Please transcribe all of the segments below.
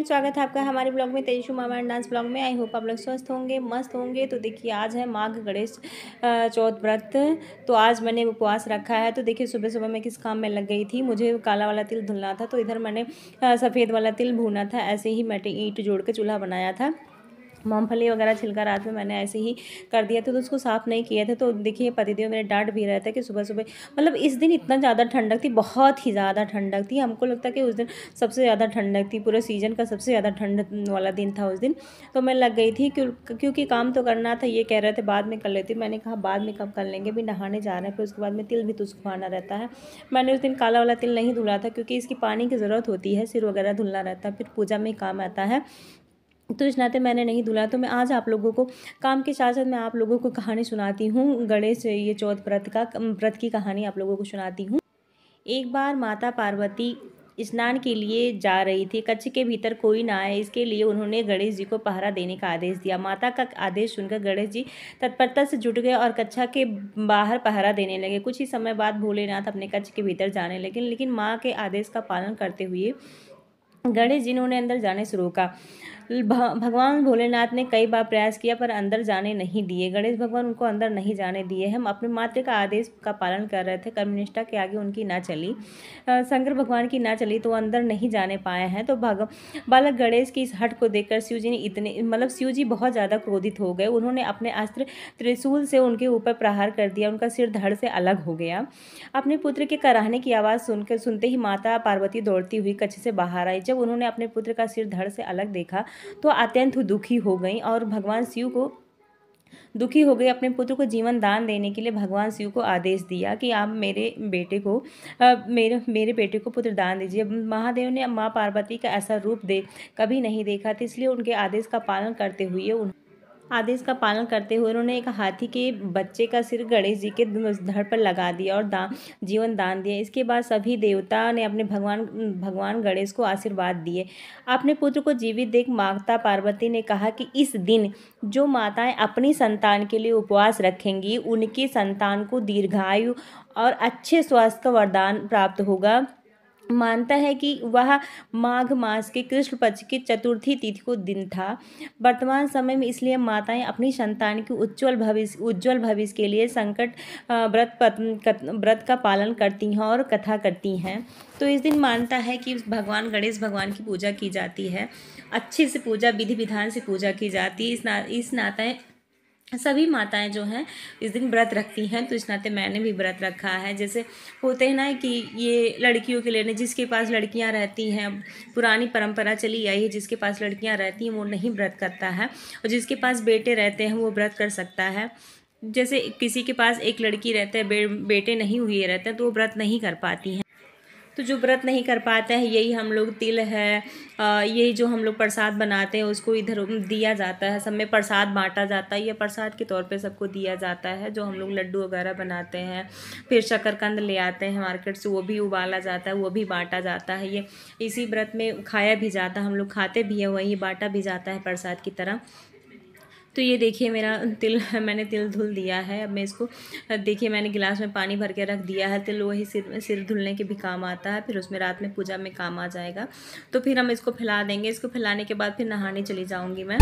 स्वागत है आपका हमारे ब्लॉग में, तेजस्वी मामा एंड डांस ब्लॉग में। आई होप आप लोग स्वस्थ होंगे, मस्त होंगे। तो देखिए आज है माघ गणेश चौथ व्रत। तो आज मैंने उपवास रखा है। तो देखिए सुबह सुबह मैं किस काम में लग गई थी। मुझे काला वाला तिल धुलना था, तो इधर मैंने सफ़ेद वाला तिल भूना था। ऐसे ही मैं ईंट जोड़ के चूल्हा बनाया था। मूँगफली वगैरह छिलका रात में मैंने ऐसे ही कर दिया था, तो उसको साफ़ नहीं किया था। तो देखिए पतिदेव मेरे डांट भी रहे थे कि सुबह सुबह, मतलब इस दिन इतना ज़्यादा ठंडक थी, बहुत ही ज़्यादा ठंडक थी। हमको लगता है कि उस दिन सबसे ज़्यादा ठंडक थी, पूरे सीज़न का सबसे ज़्यादा ठंड वाला दिन था उस दिन। तो मैं लग गई थी क्योंकि काम तो करना था। ये कह रहे थे बाद में कर लेती, मैंने कहा बाद में कब कर लेंगे, भी नहाने जा रहे हैं, फिर उसके बाद में तिल भी तो सुखाना रहता है। मैंने उस दिन काला वाला तिल नहीं धुला था, क्योंकि इसकी पानी की ज़रूरत होती है, सिर वगैरह धुलना रहता है, फिर पूजा में काम आता है। तो इस नाते मैंने नहीं धुला। तो मैं आज आप लोगों को काम के साथ साथ मैं आप लोगों को कहानी सुनाती हूँ। गणेश ये चौथ व्रत की कहानी आप लोगों को सुनाती हूँ। एक बार माता पार्वती स्नान के लिए जा रही थी। कच्छ के भीतर कोई ना आए, इसके लिए उन्होंने गणेश जी को पहरा देने का आदेश दिया। माता का आदेश सुनकर गणेश जी तत्परता से जुट गए और कक्षा के बाहर पहरा देने लगे। कुछ ही समय बाद भोलेनाथ अपने कच्छ के भीतर जाने लगे, लेकिन माँ के आदेश का पालन करते हुए गणेश जी ने उन्हें अंदर जाने से रोका। भगवान भोलेनाथ ने कई बार प्रयास किया, पर अंदर जाने नहीं दिए। गणेश भगवान उनको अंदर नहीं जाने दिए। हम अपने मात्र का आदेश का पालन कर रहे थे, कर्मनिष्ठा के आगे उनकी ना चली, शंकर भगवान की ना चली, तो अंदर नहीं जाने पाए हैं। तो बालक गणेश की इस हट को देखकर शिव जी ने शिव जी बहुत ज़्यादा क्रोधित हो गए। उन्होंने अपने अस्त्र त्रिशूल से उनके ऊपर प्रहार कर दिया। उनका सिर धड़ से अलग हो गया। अपने पुत्र के कराहने की आवाज़ सुनते ही माता पार्वती दौड़ती हुई कच्छ से बाहर आई। जब उन्होंने अपने पुत्र का सिर धड़ से अलग देखा तो अत्यंत दुखी हो गई और भगवान शिव को दुखी हो गई। अपने पुत्र को जीवन दान देने के लिए भगवान शिव को आदेश दिया कि आप मेरे बेटे को पुत्र दान दीजिए। महादेव ने माँ पार्वती का ऐसा रूप कभी नहीं देखा था, इसलिए उनके आदेश का पालन करते हुए उन्होंने एक हाथी के बच्चे का सिर गणेश जी के धड़ पर लगा दिया और जीवन दान दिया। इसके बाद सभी देवता ने अपने भगवान गणेश को आशीर्वाद दिए। अपने पुत्र को जीवित देख माता पार्वती ने कहा कि इस दिन जो माताएं अपनी संतान के लिए उपवास रखेंगी, उनकी संतान को दीर्घायु और अच्छे स्वास्थ्य का वरदान प्राप्त होगा। मानता है कि वह माघ मास के कृष्ण पक्ष की चतुर्थी तिथि को दिन था। वर्तमान समय में इसलिए माताएं अपनी संतान की उज्जवल भविष्य के लिए संकट व्रत का पालन करती हैं और कथा करती हैं। तो इस दिन मानता है कि गणेश भगवान की पूजा की जाती है, अच्छे से पूजा विधि विधान से पूजा की जाती है। इस नाते सभी माताएं जो हैं इस दिन व्रत रखती हैं। तो इस नाते मैंने भी व्रत रखा है। जैसे होते हैं ना कि ये लड़कियों के लिए, जिसके पास लड़कियां रहती हैं, पुरानी परंपरा चली आई है, जिसके पास लड़कियां रहती हैं वो नहीं व्रत करता है, और जिसके पास बेटे रहते हैं वो व्रत कर सकता है। जैसे किसी के पास एक लड़की रहते हैं, बेटे नहीं हुए रहते हैं, तो वो व्रत नहीं कर पाती हैं। तो जो व्रत नहीं कर पाते हैं, यही हम लोग तिल है, यही जो हम लोग प्रसाद बनाते हैं उसको इधर दिया जाता है। सब में प्रसाद बांटा जाता है, ये प्रसाद के तौर पे सबको दिया जाता है। जो हम लोग लड्डू वगैरह बनाते हैं, फिर शकरकंद ले आते हैं मार्केट से, वो भी उबाला जाता है, वो भी बांटा जाता है। ये इसी व्रत में खाया भी जाता है, हम लोग खाते भी हैं, वही बांटा भी जाता है प्रसाद की तरह। तो ये देखिए मेरा मैंने तिल धुल दिया है। अब मैं इसको देखिए मैंने गिलास में पानी भर के रख दिया है। तिल वही सिर धुलने के भी काम आता है, फिर उसमें रात में पूजा में काम आ जाएगा। तो फिर हम इसको फैला देंगे। इसको फैलाने के बाद फिर नहाने चली जाऊँगी मैं।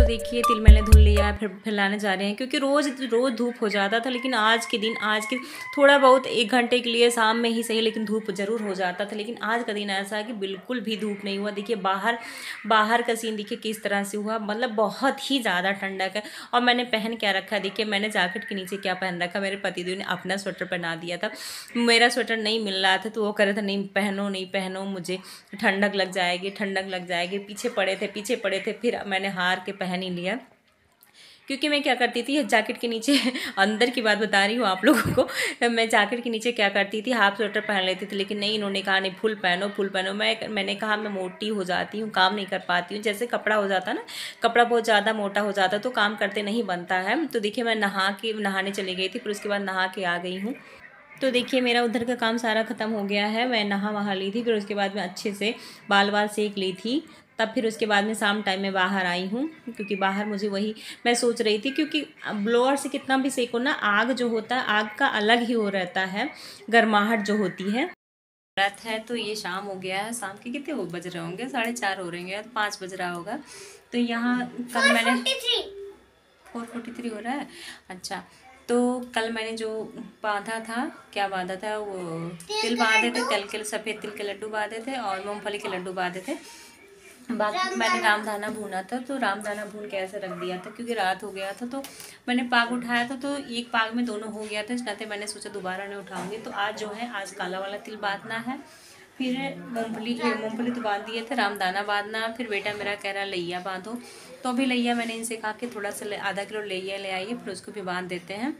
देखिए तिल मैंने धुल लिया है, फिर फैलाने जा रहे हैं, क्योंकि रोज़ धूप हो जाता था, लेकिन आज के थोड़ा बहुत 1 घंटे के लिए शाम में ही सही, लेकिन धूप ज़रूर हो जाता था। लेकिन आज का दिन ऐसा है कि बिल्कुल भी धूप नहीं हुआ। देखिए बाहर का सीन देखिए किस तरह से हुआ, मतलब बहुत ही ज़्यादा ठंडक है। और मैंने पहन क्या रखा, देखिए मैंने जैकेट के नीचे क्या पहन रखा, मेरे पतिदेव ने अपना स्वेटर पहना दिया था। मेरा स्वेटर नहीं मिल रहा था, तो वो कह रहे थे नहीं पहनो, मुझे ठंडक लग जाएगी। पीछे पड़े थे, फिर मैंने हार के पहन ही लिया। क्योंकि मैं क्या करती थी जैकेट के नीचे अंदर की बात बता रही हूँ आप लोगों को, मैं जैकेट के नीचे क्या करती थी, हाफ स्वेटर पहन लेती थी। लेकिन नहीं, इन्होंने कहा नहीं फुल पहनो। मैंने कहा मैं मोटी हो जाती हूँ, काम नहीं कर पाती हूँ। जैसे कपड़ा हो जाता ना, कपड़ा बहुत ज़्यादा मोटा हो जाता तो काम करते नहीं बनता है। तो देखिए मैं नहाने चली गई थी, फिर उसके बाद नहा के आ गई हूँ। तो देखिए मेरा उधर का काम सारा ख़त्म हो गया है। मैं नहा वहा ली थी, फिर उसके बाद में अच्छे से बाल सेक ली थी। तब फिर उसके बाद में शाम टाइम में बाहर आई हूँ, क्योंकि बाहर मुझे वही मैं सोच रही थी, क्योंकि ब्लोअर से कितना भी सेको ना, आग जो होता है आग का अलग ही हो रहता है, गर्माहट जो होती है। रात है तो ये शाम हो गया है। शाम के कितने वो बज रहे होंगे, 4:30 हो रहे हैं, 5 बज रहा होगा। तो यहाँ कल मैंने 4:43 हो रहा है। अच्छा, तो कल मैंने जो बांधा था, क्या बांधा था, वो तिल बांधे थे, तिल के सफ़ेद तिल के लड्डू बांधे थे और मूंगफली के लड्डू बांधे थे। बाकी मैंने रामदाना भूना था, तो रामदाना भून के ऐसे रख दिया था, क्योंकि रात हो गया था। तो मैंने पाग उठाया था, तो एक पाग में दोनों हो गया था, इस नाते मैंने सोचा दोबारा नहीं उठाऊंगी। तो आज जो है, आज काला वाला तिल बांधना है, फिर मूंगफली तो बांध दिए थे, रामदाना बांधना। फिर बेटा मेरा कह रहा लैया बांधो, तो अभी लैया मैंने इनसे कहा कि थोड़ा सा आधा किलो लैया ले आइए, फिर उसको भी बांध देते हैं।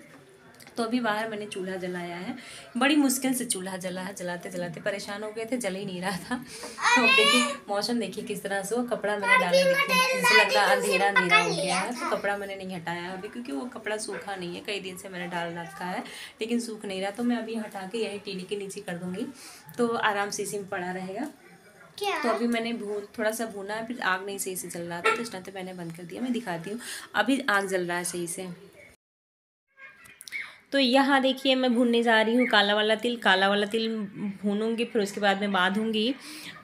तो अभी बाहर मैंने चूल्हा जलाया है, बड़ी मुश्किल से चूल्हा जला है, जलाते जलाते परेशान हो गए थे, जल ही नहीं रहा था। तो अब देखिए मौसम देखिए किस तरह से, वो कपड़ा मैंने डाले, देखिए जैसे लग रहा अंधेरा अंधेरा हो गया है। तो कपड़ा मैंने नहीं हटाया अभी, क्योंकि वो कपड़ा सूखा नहीं है, कई दिन से मैंने डाल रखा है लेकिन सूख नहीं रहा। तो मैं अभी हटा के यही टीनी के नीचे कर दूँगी, तो आराम से इसी में पड़ा रहेगा। तो अभी मैंने थोड़ा सा भूना है, फिर आग नहीं सही से जल रहा था, तो इस नाते मैंने बंद कर दिया। मैं दिखाती हूँ, अभी आग जल रहा है सही से। तो यहाँ देखिए मैं भूनने जा रही हूँ काला वाला तिल। काला वाला तिल भूनूंगी, फिर उसके बाद में बांधूंगी।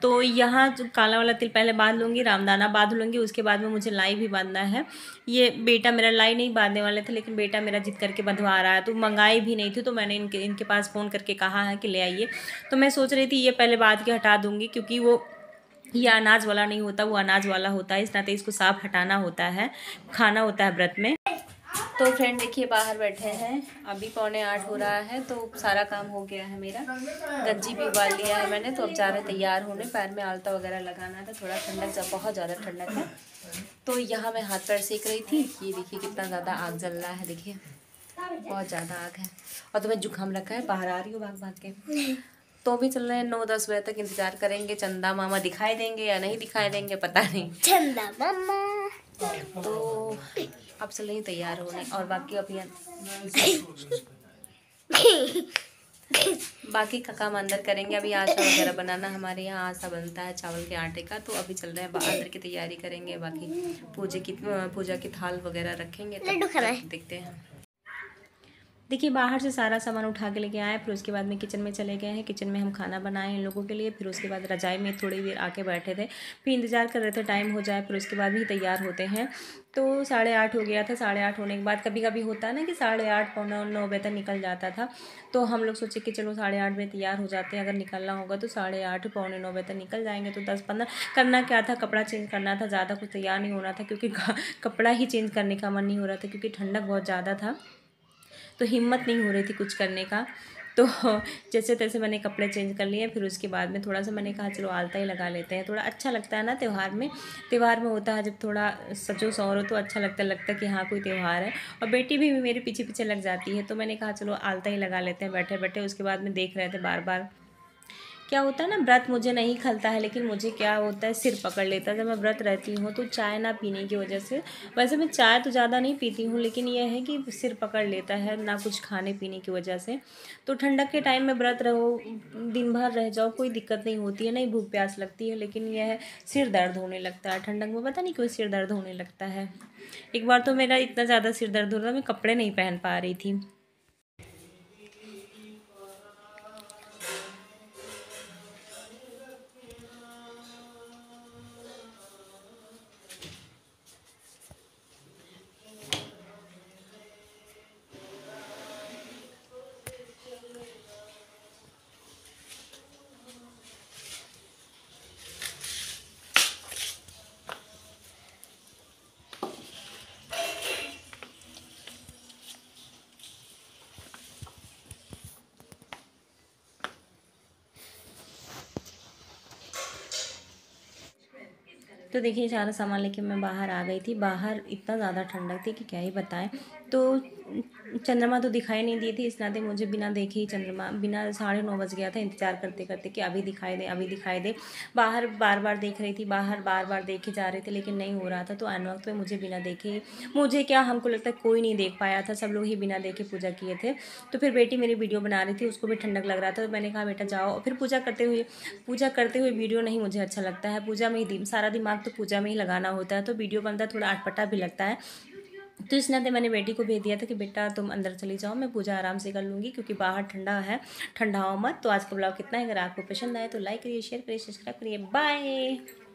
तो यहाँ जो काला वाला तिल पहले बांध लूँगी, रामदाना बांध लूँगी, उसके बाद में मुझे लाई भी बांधना है। ये बेटा मेरा लाई नहीं बांधने वाले थे, लेकिन बेटा मेरा जिद करके बंधवा रहा है। तो मंगाई भी नहीं थी, तो मैंने इनके पास फ़ोन करके कहा है कि ले आइए। तो मैं सोच रही थी ये पहले बांध के हटा दूँगी, क्योंकि वो ये अनाज वाला नहीं होता, वो अनाज वाला होता है, इस नाते इसको साफ हटाना होता है, खाना होता है व्रत में। तो फ्रेंड देखिए बाहर बैठे हैं, अभी 7:45 हो रहा है, तो सारा काम हो गया है मेरा। गंजी भी उबाल लिया है मैंने, तो अब जा रहे तैयार होने। पैर में आलता वगैरह लगाना था, थोड़ा ठंडक, जब बहुत ज़्यादा ठंडक है। तो यहाँ मैं हाथ पैर सेक रही थी। ये देखिए कितना ज़्यादा आग जल रहा है, देखिए बहुत ज़्यादा आग है। और तुम्हें जुकाम रखा है, बाहर आ रही हो भाग भाग के। तो भी चल रहे हैं, 9-10 बजे तक इंतज़ार करेंगे। चंदा मामा दिखाई देंगे या नहीं दिखाई देंगे पता नहीं। चंदा मामा तो अब चल रही तैयार होने, और बाकी अभी बाकी का काम अंदर करेंगे। अभी आशा वगैरह बनाना, हमारे यहाँ आशा बनता है चावल के आटे का। तो अभी चल रहे हैं अंदर की तैयारी करेंगे, बाकी पूजा की थाल वगैरह रखेंगे, तब देखते हैं। देखिए बाहर से सारा सामान उठा के लेके आए, फिर उसके बाद में किचन में चले गए हैं। किचन में हम खाना बनाए इन लोगों के लिए, फिर उसके बाद रजाई में थोड़ी देर आके बैठे थे, फिर इंतज़ार कर रहे थे टाइम हो जाए, फिर उसके बाद भी तैयार होते हैं। तो 8:30 हो गया था। 8:30 होने के बाद कभी कभी होता है ना कि 8:30 9 बजे तक निकल जाता था। तो हम लोग सोचे कि चलो 8:30 बजे तैयार हो जाते हैं, अगर निकलना होगा तो 8:30 9 बजे तक निकल जाएंगे। तो 10-15 करना क्या था, कपड़ा चेंज करना था, ज़्यादा कुछ तैयार नहीं होना था, क्योंकि कपड़ा ही चेंज करने का मन नहीं हो रहा था, क्योंकि ठंडक बहुत ज़्यादा था, तो हिम्मत नहीं हो रही थी कुछ करने का। तो जैसे तैसे मैंने कपड़े चेंज कर लिए। फिर उसके बाद में थोड़ा सा मैंने कहा चलो आलता ही लगा लेते हैं, थोड़ा अच्छा लगता है ना त्यौहार में होता है, जब थोड़ा सजो संवरो तो अच्छा लगता है कि हाँ कोई त्यौहार है। और बेटी भी मेरे पीछे पीछे लग जाती है, तो मैंने कहा चलो आलता ही लगा लेते हैं बैठे बैठे। उसके बाद में देख रहे थे बार बार, क्या होता है ना, व्रत मुझे नहीं खलता है, लेकिन मुझे क्या होता है, सिर पकड़ लेता है जब मैं व्रत रहती हूँ, तो चाय ना पीने की वजह से। वैसे मैं चाय तो ज़्यादा नहीं पीती हूँ, लेकिन यह है कि सिर पकड़ लेता है ना, कुछ खाने पीने की वजह से। तो ठंडक के टाइम में व्रत रहो, दिन भर रह जाओ, कोई दिक्कत नहीं होती है, नहीं भूख प्यास लगती है, लेकिन यह है सिर दर्द होने लगता है ठंडक में, पता नहीं क्यों सिर दर्द होने लगता है। एक बार तो मेरा इतना ज़्यादा सिर दर्द हो रहा था, मैं कपड़े नहीं पहन पा रही थी। तो देखिए सारा सामान लेके मैं बाहर आ गई थी। बाहर इतना ज़्यादा ठंडक थी कि क्या ही बताएं। तो चंद्रमा तो दिखाई नहीं दी थी, इस नाते मुझे बिना देखे ही चंद्रमा, बिना 9:30 बज गया था इंतज़ार करते करते कि अभी दिखाई दे, अभी दिखाई दे। बाहर बार बार देख रही थी, बाहर बार बार देखे जा रहे थे, लेकिन नहीं हो रहा था। तो आन वक्त में मुझे बिना देखे, मुझे क्या, हमको लगता है कोई नहीं देख पाया था, सब लोग ही बिना देखे पूजा किए थे। तो फिर बेटी मेरी वीडियो बना रही थी, उसको भी ठंडक लग रहा था, तो मैंने कहा बेटा जाओ। फिर पूजा करते हुए वीडियो नहीं मुझे अच्छा लगता है। पूजा में ही सारा दिमाग तो पूजा में ही लगाना होता है, तो वीडियो बनता है थोड़ा अटपटा भी लगता है। तो इस नाते मैंने बेटी को भेज दिया था कि बेटा तुम अंदर चली जाओ, मैं पूजा आराम से कर लूँगी, क्योंकि बाहर ठंडा है, ठंडा हो मत। तो आज का ब्लॉग कितना है, अगर आपको पसंद आए तो लाइक करिए, शेयर करिए, सब्सक्राइब करिए। बाय।